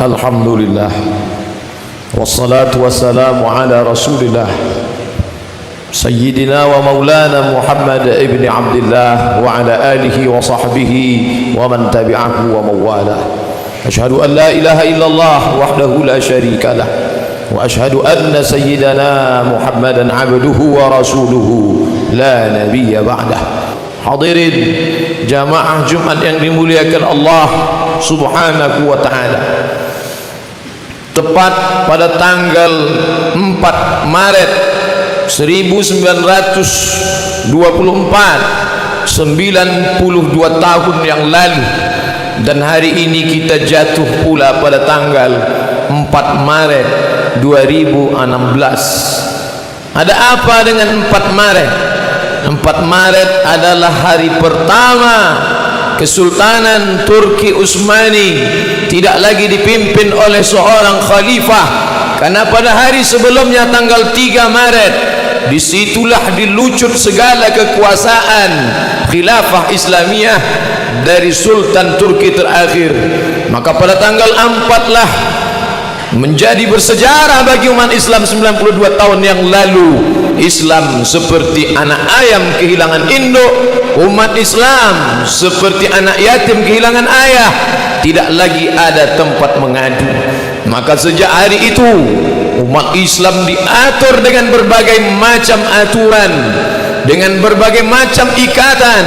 Alhamdulillah, wassalatu wassalamu ala rasulillah Sayyidina wa maulana Muhammad ibn Abdullah wa ala alihi wa sahbihi wa man tabi'ahu wa mawala. Ashhadu an la ilaha illallah wahdahu la syarika lah, wa ashhadu anna sayyidana Muhammadan abduhu wa rasuluhu la nabiyya ba'dah. Hadirin jamaah Jumat yang dimuliakan Allah subhanahu wa ta'ala, tepat pada tanggal 4 Maret 1924, 92 tahun yang lalu, dan hari ini kita jatuh pula pada tanggal 4 Maret 2016. Ada apa dengan 4 Maret? 4 Maret adalah hari pertama Kesultanan Turki Utsmani tidak lagi dipimpin oleh seorang khalifah, karena pada hari sebelumnya tanggal 3 Maret disitulah dilucut segala kekuasaan khilafah Islamiyah dari Sultan Turki terakhir. Maka pada tanggal 4 lah menjadi bersejarah bagi umat Islam. 92 tahun yang lalu Islam seperti anak ayam kehilangan induk, umat Islam seperti anak yatim kehilangan ayah, tidak lagi ada tempat mengadu. Maka sejak hari itu umat Islam diatur dengan berbagai macam aturan, dengan berbagai macam ikatan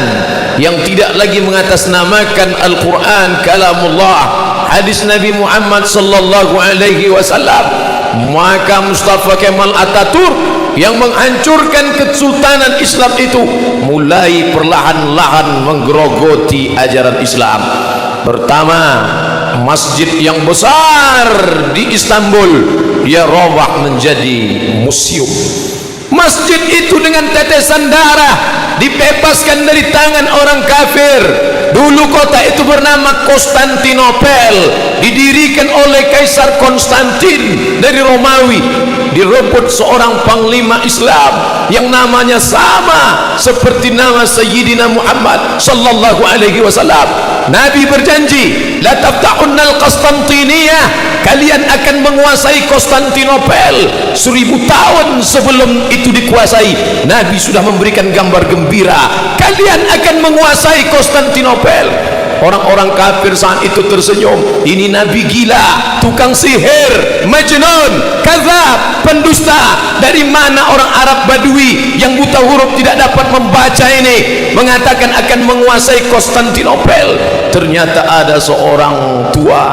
yang tidak lagi mengatasnamakan Al-Quran kalamullah, hadis Nabi Muhammad sallallahu alaihi wasallam. Maka Mustafa Kemal Atatürk yang menghancurkan kesultanan Islam itu mulai perlahan-lahan menggerogoti ajaran Islam. Pertama, masjid yang besar di Istanbul dia robah menjadi museum. Masjid itu dengan tetesan darah dibebaskan dari tangan orang kafir. Dulu kota itu bernama Konstantinopel, didirikan oleh Kaisar Konstantin dari Romawi. Direbut seorang panglima Islam yang namanya sama seperti nama Sayyidina Muhammad sallallahu alaihi wasallam. Nabi berjanji, la taftahunal Konstantiniyah, kalian akan menguasai Konstantinopel. 1000 tahun sebelum itu dikuasai, Nabi sudah memberikan gambar gembira, kalian akan menguasai Konstantinopel. Orang-orang kafir saat itu tersenyum, ini Nabi gila, tukang sihir, majnun, kadzab, pendusta. Dari mana orang Arab Badui yang buta huruf tidak dapat membaca ini mengatakan akan menguasai Konstantinopel? Ternyata ada seorang tua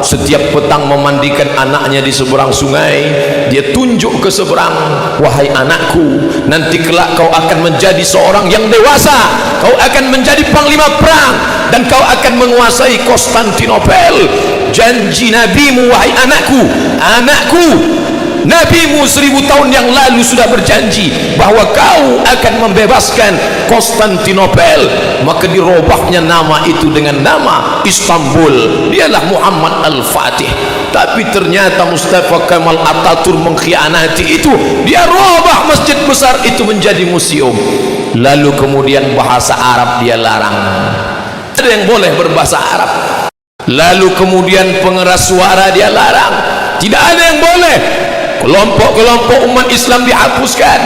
setiap petang memandikan anaknya di seberang sungai. Dia tunjuk ke seberang, wahai anakku, nanti kelak kau akan menjadi seorang yang dewasa, kau akan menjadi panglima perang, dan kau akan menguasai Konstantinopel. Janji nabimu, wahai anakku, anakku, nabimu 1000 tahun yang lalu sudah berjanji bahwa kau akan membebaskan Konstantinopel. Maka dirobahnya nama itu dengan nama Istanbul, dialah Muhammad Al-Fatih. Tapi ternyata Mustafa Kemal Atatürk mengkhianati itu, dia robah masjid besar itu menjadi museum. Lalu kemudian bahasa Arab dia larang, ada yang boleh berbahasa Arab. Lalu kemudian pengeras suara dia larang, tidak ada yang boleh. Kelompok-kelompok umat Islam dihapuskan,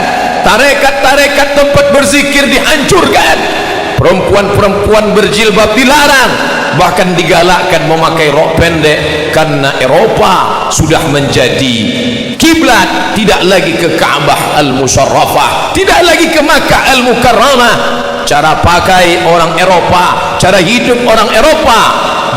tarekat-tarekat tempat berzikir dihancurkan, perempuan-perempuan berjilbab dilarang, bahkan digalakkan memakai rok pendek karena Eropa sudah menjadi kiblat, tidak lagi ke Ka'bah Al-Musharrafah, tidak lagi ke Makkah Al-Mukarramah. Cara pakai orang Eropa, cara hidup orang Eropa,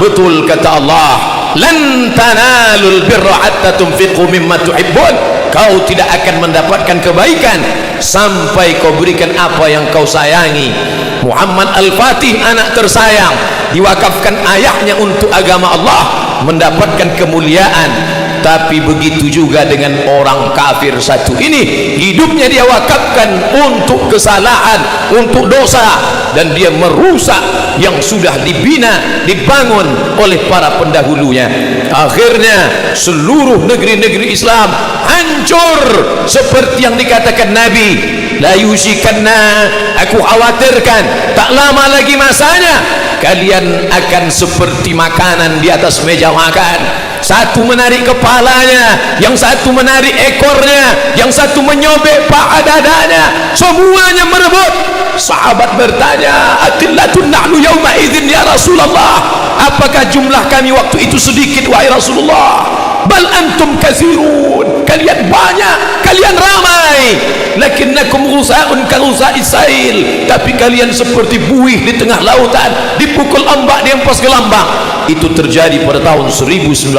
betul kata Allah, lan tanalul birra hatta tunfiqu mimma tuhibbun, kau tidak akan mendapatkan kebaikan sampai kau berikan apa yang kau sayangi. Muhammad Al-Fatih, anak tersayang, diwakafkan ayahnya untuk agama Allah, mendapatkan kemuliaan. Tapi begitu juga dengan orang kafir satu ini, hidupnya dia wakafkan untuk kesalahan, untuk dosa, dan dia merusak yang sudah dibina, dibangun oleh para pendahulunya. Akhirnya seluruh negeri-negeri Islam hancur seperti yang dikatakan Nabi, la yusikanna, aku khawatirkan tak lama lagi masanya kalian akan seperti makanan di atas meja makan. satu menarik kepalanya, yang satu menarik ekornya, yang satu menyobek paha dadanya, semuanya merebut. Sahabat bertanya, atillatun nahnu yauma idzin ya Rasulullah, apakah jumlah kami waktu itu sedikit wahai Rasulullah? Bal antum katsirun, kalian banyak, kalian ramai, lakinnakum ghusaa'un ka ghusa'is sail, tapi kalian seperti buih di tengah lautan, dipukul ombak dihempas gelambang. Itu terjadi pada tahun 1924,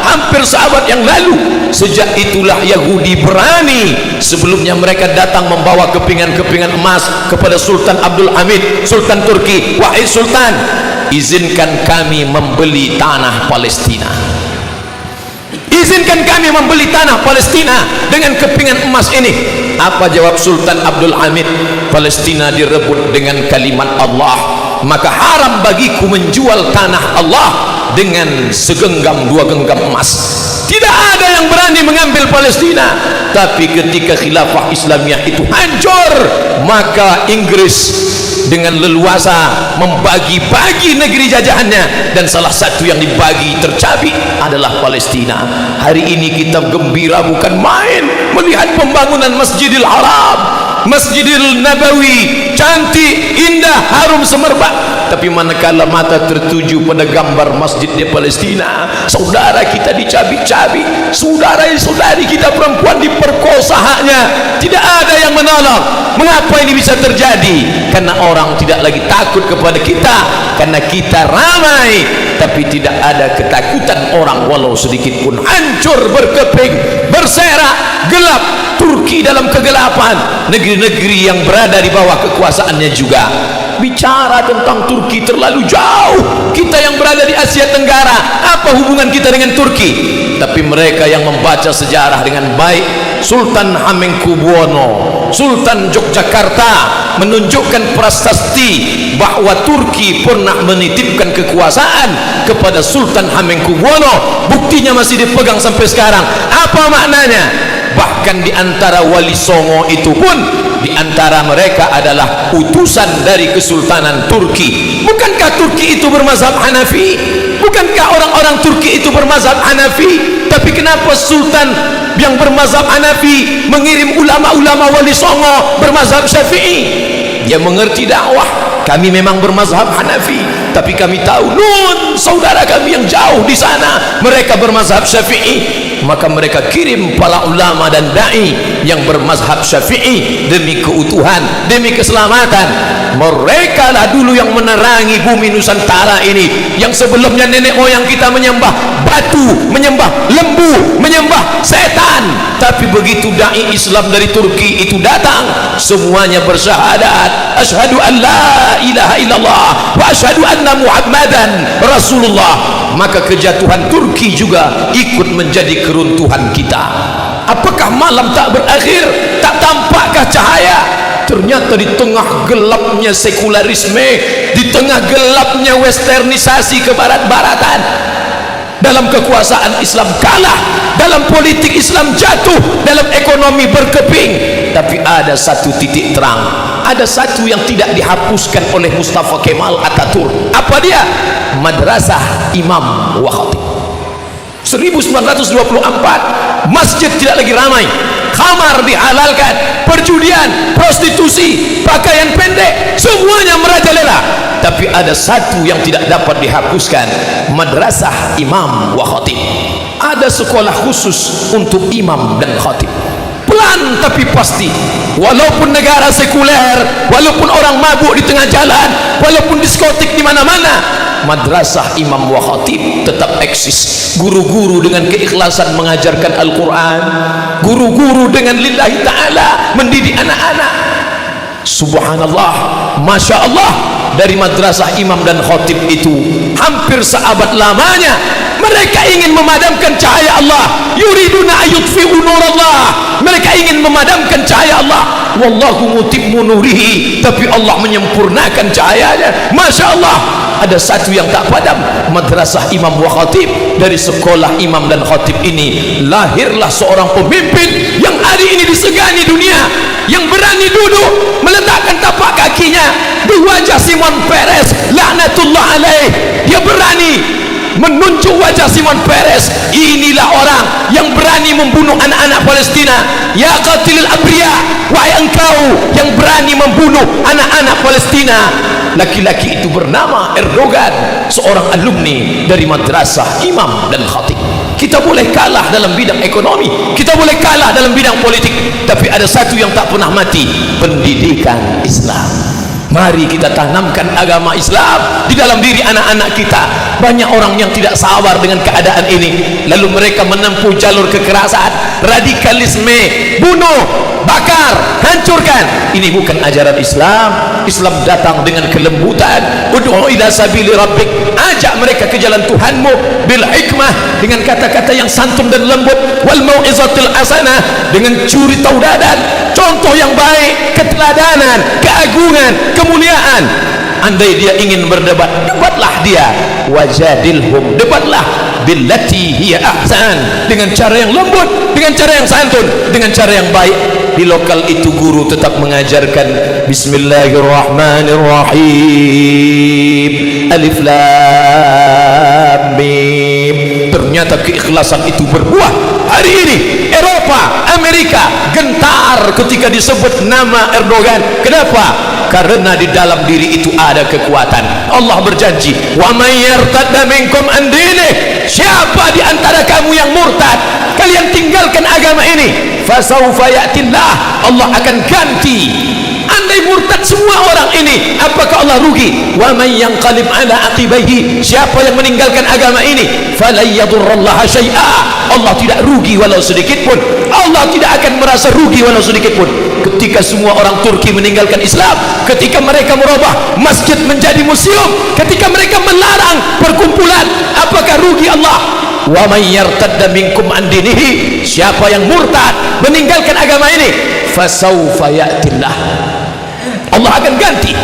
hampir sahabat yang lalu. Sejak itulah Yahudi berani. Sebelumnya mereka datang membawa kepingan-kepingan emas kepada Sultan Abdul Hamid, Sultan Turki. Wahai Sultan, izinkan kami membeli tanah Palestina, izinkan kami membeli tanah Palestina dengan kepingan emas ini. Apa jawab Sultan Abdul Hamid? Palestina direbut dengan kalimat Allah, maka haram bagiku menjual tanah Allah dengan segenggam dua genggam emas. Tidak ada yang berani mengambil Palestina. Tapi ketika khilafah Islamiyah itu hancur, maka Inggris dengan leluasa membagi-bagi negeri jajahannya, dan salah satu yang dibagi tercabik adalah Palestina. Hari ini kita gembira bukan main melihat pembangunan Masjidil Haram, Masjidil Nabawi, cantik, indah, harum semerbak. Tapi manakala mata tertuju pada gambar masjid di Palestina, saudara kita dicabik-cabik, saudara-saudari kita perempuan diperkosa haknya, tidak ada yang menolong. Mengapa ini bisa terjadi? Karena orang tidak lagi takut kepada kita, karena kita ramai, tapi tidak ada ketakutan orang walau sedikit pun. Hancur, berkeping, berserak, gelap. Turki dalam kegelapan, negeri-negeri yang berada di bawah kekuasaannya juga. Bicara tentang Turki terlalu jauh. Kita yang berada di Asia Tenggara, apa hubungan kita dengan Turki? Tapi mereka yang membaca sejarah dengan baik, Sultan Hamengkubuwono, Sultan Yogyakarta menunjukkan prasasti bahwa Turki pernah menitipkan kekuasaan kepada Sultan Hamengkubuwono. Buktinya masih dipegang sampai sekarang. Apa maknanya? Bahkan di antara wali songo itu pun, di antara mereka adalah utusan dari Kesultanan Turki. Bukankah Turki itu bermazhab Hanafi? Bukankah orang-orang Turki itu bermazhab Hanafi? Tapi kenapa Sultan yang bermazhab Hanafi mengirim ulama-ulama wali songo bermazhab Syafi'i? Dia mengerti dakwah. Kami memang bermazhab Hanafi, tapi kami tahu nun saudara kami yang jauh di sana mereka bermazhab Syafi'i. Maka mereka kirim para ulama dan dai yang bermazhab Syafi'i demi keutuhan, demi keselamatan. Mereka lah dulu yang menerangi bumi Nusantara ini, yang sebelumnya nenek moyang kita menyembah batu, menyembah lembu, menyembah setan. Tapi begitu dai Islam dari Turki itu datang, semuanya bersyahadat, asyhadu an la ilaha illallah wa asyhadu anna Muhammadan Rasulullah. Maka kejatuhan Turki juga ikut menjadi keruntuhan kita. Apakah malam tak berakhir? Tak tampakkah cahaya? Ternyata di tengah gelapnya sekularisme, di tengah gelapnya westernisasi kebarat-baratan, dalam kekuasaan Islam kalah, dalam politik Islam jatuh, dalam ekonomi berkeping, tapi ada satu titik terang, ada satu yang tidak dihapuskan oleh Mustafa Kemal Ataturk. Apa dia? Madrasah Imam wa Khatib. 1924 masjid tidak lagi ramai, khamar dihalalkan, perjudian, prostitusi, pakaian pendek, semuanya merajalela. Tapi ada satu yang tidak dapat dihapuskan, Madrasah Imam wa Khatib. Ada sekolah khusus untuk imam dan khatib. Pelan tapi pasti, walaupun negara sekuler, walaupun orang mabuk di tengah jalan, walaupun diskotik di mana-mana, Madrasah Imam wa Khatib tetap eksis. Guru-guru dengan keikhlasan mengajarkan Al-Quran, guru-guru dengan lillahi ta'ala mendidik anak-anak. Subhanallah, Masya Allah, dari Madrasah Imam dan Khatib itu hampir seabad lamanya mereka ingin memadamkan cahaya Allah. Yuriduna ayutfi'u nurallah, mereka ingin memadamkan cahaya Allah. Wallahu mutimmu nurihi, tapi Allah menyempurnakan cahayanya. Masya Allah, ada satu yang tak padam, Madrasah Imam wa Khatib. Dari sekolah imam dan khatib ini lahirlah seorang pemimpin yang hari ini disegani dunia, yang berani duduk meletakkan tapak kakinya di wajah Simon Peres laknatullah alaih. Dia berani menunjuk wajah Simon Peres. Inilah orang yang berani membunuh anak-anak Palestina. Ya qatilul abriya, wahai engkau yang berani membunuh anak-anak Palestina. Laki-laki itu bernama Erdogan, seorang alumni dari madrasah imam dan khatib. Kita boleh kalah dalam bidang ekonomi, kita boleh kalah dalam bidang politik, tapi ada satu yang tak pernah mati: pendidikan Islam. Mari kita tanamkan agama Islam di dalam diri anak-anak kita. Banyak orang yang tidak sabar dengan keadaan ini, lalu mereka menempuh jalur kekerasan, radikalisme, bunuh, bakar, hancurkan. Ini bukan ajaran Islam. Islam datang dengan kelembutan. Ud'u ila sabili rabbik, ajak mereka ke jalan Tuhanmu bil hikmah, dengan kata-kata yang santun dan lembut, wal mau'izatil hasanah, dengan curi tauladan, contoh yang baik, keteladanan, keagungan, kemuliaan. Andai dia ingin berdebat, debatlah dia. Wajadilhum, debatlah billati hiya ahsan, dengan cara yang lembut, dengan cara yang santun, dengan cara yang baik. Di lokal itu guru tetap mengajarkan Bismillahirrahmanirrahim, Alif Lam Mim. Ternyata keikhlasan itu berbuah. Hari ini Eropa, Amerika gentar ketika disebut nama Erdogan. Kenapa? Karena di dalam diri itu ada kekuatan. Allah berjanji, wa may yartadda minkum an dinih, siapa di antara kamu yang murtad, kalian tinggalkan agama ini, fasawfa ya'tillah, Allah akan ganti. Andai murtad semua orang ini, apakah Allah rugi? Wa may yanqalib ala aqibaihi, siapa yang meninggalkan agama ini, falan yadurrallaha syai'a, Allah tidak rugi walau sedikit pun. Allah tidak akan merasa rugi walau sedikit pun. Ketika semua orang Turki meninggalkan Islam, ketika mereka merubah masjid menjadi museum, ketika mereka melarang perkumpulan, apakah rugi Allah? Wa may yartadda minkum an dinihi, siapa yang murtad meninggalkan agama ini, fasawfa ya'tillah, Allah akan ganti.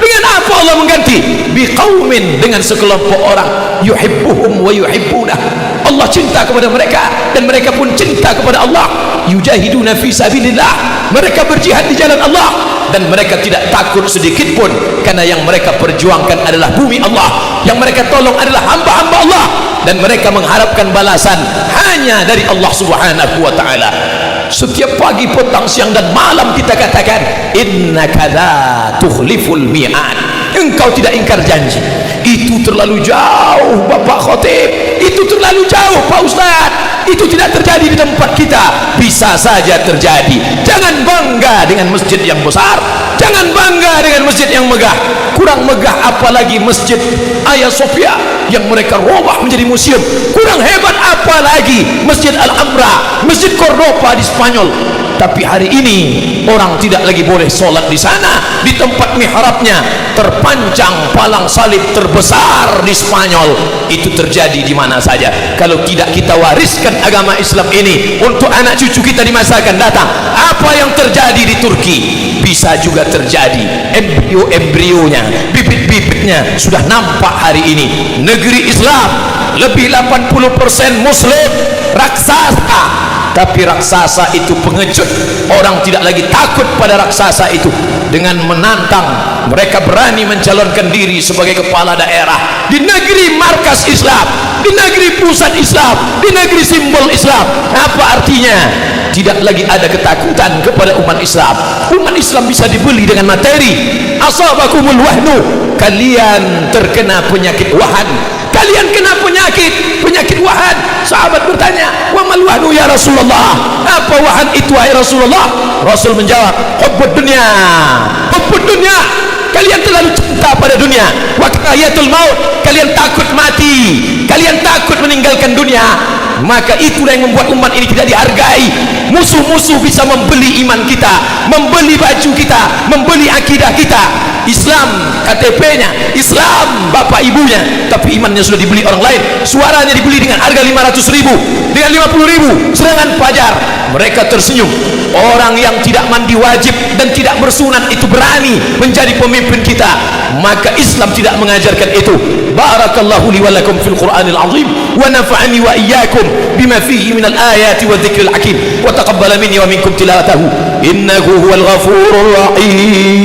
Dengan apa Allah mengganti? Biqaumin, dengan sekelompok orang, yuhibbuhum wa yuhibbunah, Allah cinta kepada mereka dan mereka pun cinta kepada Allah. Yujahiduna fi sabilillah, mereka berjihad di jalan Allah dan mereka tidak takut sedikit pun, karena yang mereka perjuangkan adalah bumi Allah, yang mereka tolong adalah hamba-hamba Allah, dan mereka mengharapkan balasan hanya dari Allah Subhanahu wa taala. Setiap pagi, petang, siang dan malam kita katakan, innaka la tukhliful mi'ad, engkau tidak ingkar janji. Itu terlalu jauh Bapak Khotib, itu terlalu jauh Pak Ustaz, itu tidak terjadi di tempat kita. Bisa saja terjadi. Jangan bangga dengan masjid yang besar, jangan bangga dengan masjid yang megah. Kurang megah apalagi masjid Hagia Sophia yang mereka robah menjadi museum. Kurang hebat apalagi masjid Al-Amra, masjid Cordoba di Spanyol. Tapi hari ini orang tidak lagi boleh sholat di sana. Di tempat mihrabnya terpancang palang salib terbesar di Spanyol. Itu terjadi di mana saja. Kalau tidak kita wariskan agama Islam ini untuk anak cucu kita di masa akan datang, apa yang terjadi di Turki bisa juga terjadi. Embrio-embrionya, bibit-bibitnya sudah nampak hari ini. Negeri Islam lebih 80% Muslim, raksasa. Tapi raksasa itu pengecut. Orang tidak lagi takut pada raksasa itu. Dengan menantang, mereka berani mencalonkan diri sebagai kepala daerah di negeri markas Islam, di negeri pusat Islam, di negeri simbol Islam. Apa artinya? Tidak lagi ada ketakutan kepada umat Islam. Umat Islam bisa dibeli dengan materi. Asabakumul wahnu, kalian terkena penyakit wahan, kalian kena penyakit wahan. Sahabat bertanya, wa mal wahnu ya Rasulullah, apa wahan itu wahai Rasulullah? Rasul menjawab, hubbud dunya, hubbud dunya, kalian terlalu cinta pada dunia. Wa karahiyatul maut, kalian takut mati, kalian takut meninggalkan dunia. Maka itulah yang membuat umat ini tidak dihargai. Musuh-musuh bisa membeli iman kita, membeli baju kita, membeli akidah kita. Islam KTP-nya, Islam bapak ibunya, tapi imannya sudah dibeli orang lain. Suaranya dibeli dengan harga 500.000, dengan 50.000 serangan fajar. Mereka tersenyum. Orang yang tidak mandi wajib dan tidak bersunat itu berani menjadi pemimpin kita. Maka Islam tidak mengajarkan itu. Barakallahu li wa lakum fil Qur'anil azim, wa nafa'ani wa iyyakum bima fihi minal ayati wa dzikril hakim, wa taqabbala minni wa minkum tilawatahu innahu huwal ghafurur rahim.